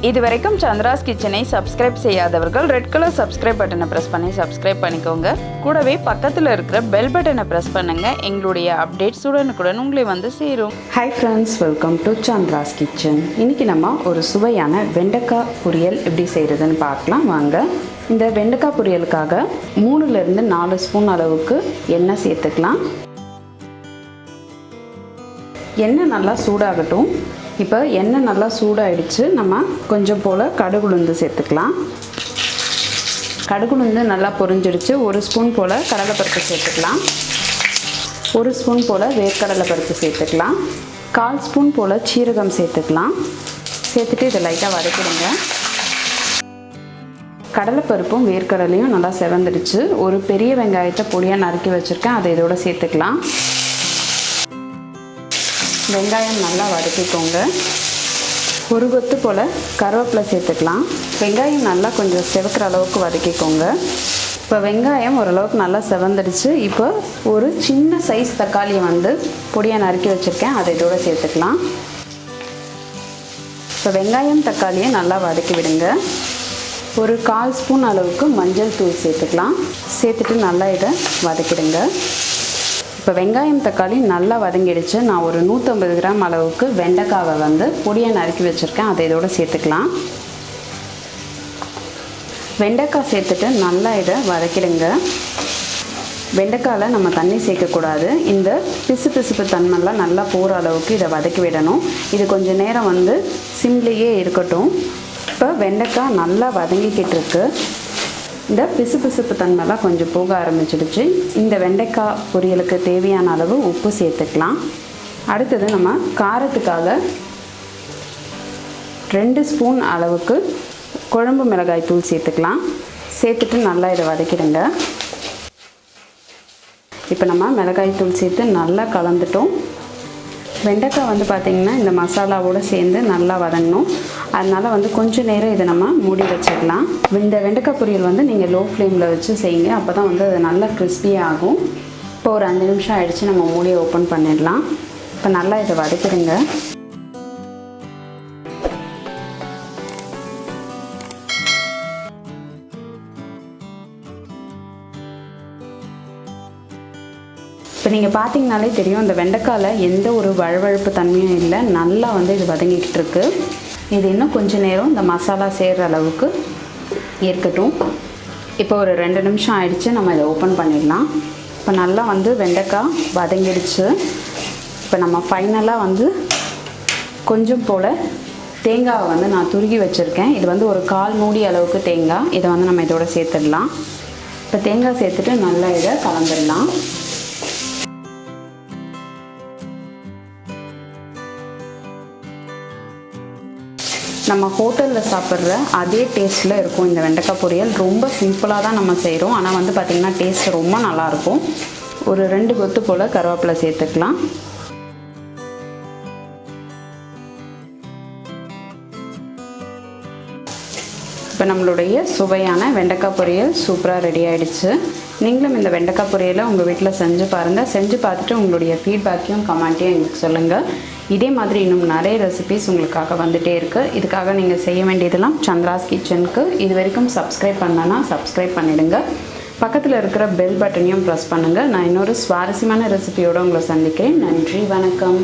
இதுவரைக்கும் சந்திராஸ் கிச்சனை சப்ஸ்கிரைப் செய்யாதவர்கள் ரெட் கலர் சப்ஸ்கிரைப் பட்டனை ப்ரெஸ் பண்ணி சப்ஸ்கிரைப் பண்ணிக்கோங்க. கூடவே பக்கத்தில் இருக்கிற பெல் பட்டனை ப்ரெஸ் பண்ணுங்க. எங்களுடைய அப்டேட்ஸ் உடனுக்குடன் உங்களை வந்து சேரும். Hi friends, welcome to Chandra's kitchen. இன்றைக்கி நம்ம ஒரு சுவையான வெண்டைக்காய் பொரியல் எப்படி செய்கிறதுன்னு பார்க்கலாம் வாங்க. இந்த வெண்டைக்காய் பொரியலுக்காக 3லேருந்து 4 ஸ்பூன் அளவுக்கு எண்ணெய் சேர்த்துக்கலாம். எண்ணெய் நல்லா சூடாகட்டும். இப்போ எண்ணெய் நல்லா சூடாகிடுச்சு. நம்ம கொஞ்சம் போல் கடுகுளுந்து சேர்த்துக்கலாம். கடுகுளுந்து நல்லா பொரிஞ்சிடுச்சு. 1 ஸ்பூன் போல் கடலைப்பருப்பு சேர்த்துக்கலாம். 1 ஸ்பூன் போல் வேர்க்கடலை பருப்பு சேர்த்துக்கலாம். 1/4 ஸ்பூன் போல் சீரகம் சேர்த்துக்கலாம். சேர்த்துட்டு இதை லைட்டாக வதக்கிடுங்க. கடலைப்பருப்பும் வேர்க்கடலையும் நல்லா செவந்துடுச்சு. ஒரு பெரிய வெங்காயத்தை பொடியாக நறுக்கி வச்சுருக்கேன், அதை இதோட சேர்த்துக்கலாம். வெங்காயம் நல்லா வதக்கிக்கோங்க. 1 கொத்து போல் கருவேப்பிலை சேர்த்துக்கலாம். வெங்காயம் நல்லா கொஞ்சம் செவக்கிற அளவுக்கு வதக்கிக்கோங்க. இப்போ வெங்காயம் ஓரளவுக்கு நல்லா செவந்துடுச்சு. இப்போ ஒரு சின்ன சைஸ் தக்காளியை வந்து பொடியாக நறுக்கி வச்சுருக்கேன், அதை இதோட சேர்த்துக்கலாம். இப்போ வெங்காயம் தக்காளியை நல்லா வதக்கி விடுங்க. ஒரு 1/4 ஸ்பூன் அளவுக்கு மஞ்சள் தூள் சேர்த்துக்கலாம். சேர்த்துட்டு நல்லா இதை வதக்கிடுங்க. இப்போ வெங்காயம் தக்காளி நல்லா வதங்கிடுச்சு. நான் ஒரு 150 கிராம் அளவுக்கு வெண்டைக்காவை வந்து பொடியாக நறுக்கி வச்சுருக்கேன், அதை இதோட சேர்த்துக்கலாம். வெண்டைக்காய் சேர்த்துட்டு நல்லா இதை வதக்கிடுங்க. வெண்டைக்காயில் நம்ம தண்ணி சேர்க்கக்கூடாது. இந்த பிசுப்பு தன்மைலாம் நல்லா போகிற அளவுக்கு இதை வதக்கி விடணும். இது கொஞ்சம் நேரம் வந்து சிம்லேயே இருக்கட்டும். இப்போ வெண்டைக்காய் நல்லா வதங்கிக்கிட்டு இருக்கு. இந்த பிசுப்பு தன்மைலாம் கொஞ்சம் போக ஆரம்பிச்சிடுச்சு. இந்த வெண்டைக்காய் பொரியலுக்கு தேவையான அளவு உப்பு சேர்த்துக்கலாம். அடுத்தது நம்ம காரத்துக்காக 2 ஸ்பூன் அளவுக்கு குழம்பு மிளகாய் தூள் சேர்த்துக்கலாம். சேர்த்துட்டு நல்லா இதை வதக்கிடுங்க. இப்போ நம்ம மிளகாய் தூள் சேர்த்து நல்லா கலந்துட்டோம். வெண்டைக்காய் வந்து பார்த்திங்கன்னா இந்த மசாலாவோடு சேர்ந்து நல்லா வதங்கணும். அதனால் வந்து கொஞ்சம் நேரம் இதை நம்ம மூடி வச்சிடலாம். இந்த வெண்டைக்காய் பொரியல் வந்து நீங்கள் லோ ஃப்ளேமில் வச்சு செய்யுங்க, அப்போ தான் வந்து அது நல்லா கிறிஸ்பியாக ஆகும். இப்போ ஒரு 5 நிமிஷம் ஆகிடுச்சு, நம்ம மூடியை ஓப்பன் பண்ணிடலாம். இப்போ நல்லா இதை வதக்கிடுங்க. இப்போ நீங்கள் பார்த்தீங்கனாலே தெரியும், இந்த வெண்டைக்காயில் எந்த ஒரு வழுவழுப்பு தன்மையும் இல்லை. நல்லா வந்து இது வதங்கிக்கிட்டு இருக்கு. இது இன்னும் கொஞ்சம் நேரம் இந்த மசாலா சேர்கிற அளவுக்கு இருக்கட்டும். இப்போ ஒரு 2 நிமிஷம் ஆயிடுச்சு, நம்ம இதை ஓப்பன் பண்ணிடலாம். இப்போ நல்லா வந்து வெண்டைக்காய் வதங்கிடுச்சு. இப்போ நம்ம ஃபைனலாக வந்து கொஞ்சம் போல் தேங்காவை வந்து நான் துருகி வச்சுருக்கேன். இது வந்து ஒரு 1/4 மூடி அளவுக்கு தேங்காய். இதை வந்து நம்ம இதோட சேர்த்துடலாம். இப்போ தேங்காய் சேர்த்துட்டு நல்லா இதை கலந்துடலாம். நம்ம ஹோட்டலில் சாப்பிட்ற அதே டேஸ்ட்டில் இருக்கும் இந்த வெண்டைக்காய் பொரியல். ரொம்ப சிம்பிளாக தான் நம்ம செய்கிறோம், ஆனால் வந்து பார்த்திங்கன்னா டேஸ்ட் ரொம்ப நல்லாயிருக்கும். ஒரு 2 கொத்து போல் கருவேப்பிலை சேர்த்துக்கலாம். இப்போ நம்மளுடைய சுவையான வெண்டைக்காய் பொரியல் சூப்பராக ரெடி ஆகிடுச்சு. நீங்களும் இந்த வெண்டைக்காய் பொரியலை உங்கள் வீட்டில் செஞ்சு பாருங்கள். செஞ்சு பார்த்துட்டு உங்களுடைய ஃபீட்பேக்கையும் கமெண்ட்டையும் எங்களுக்கு சொல்லுங்கள். இதே மாதிரி இன்னும் நிறைய ரெசிபிஸ் உங்களுக்காக வந்துகிட்டே இருக்குது. இதுக்காக நீங்கள் செய்ய வேண்டியதெல்லாம் சந்திராஸ் கிச்சனுக்கு இது வரைக்கும் சப்ஸ்கிரைப் பண்ணலன்னா சப்ஸ்கிரைப் பண்ணிவிடுங்க. பக்கத்தில் இருக்கிற பெல் பட்டனையும் ப்ரெஸ் பண்ணுங்கள். நான் இன்னொரு சுவாரஸ்யமான ரெசிபியோடு உங்களை சந்திக்கிறேன். நன்றி, வணக்கம்.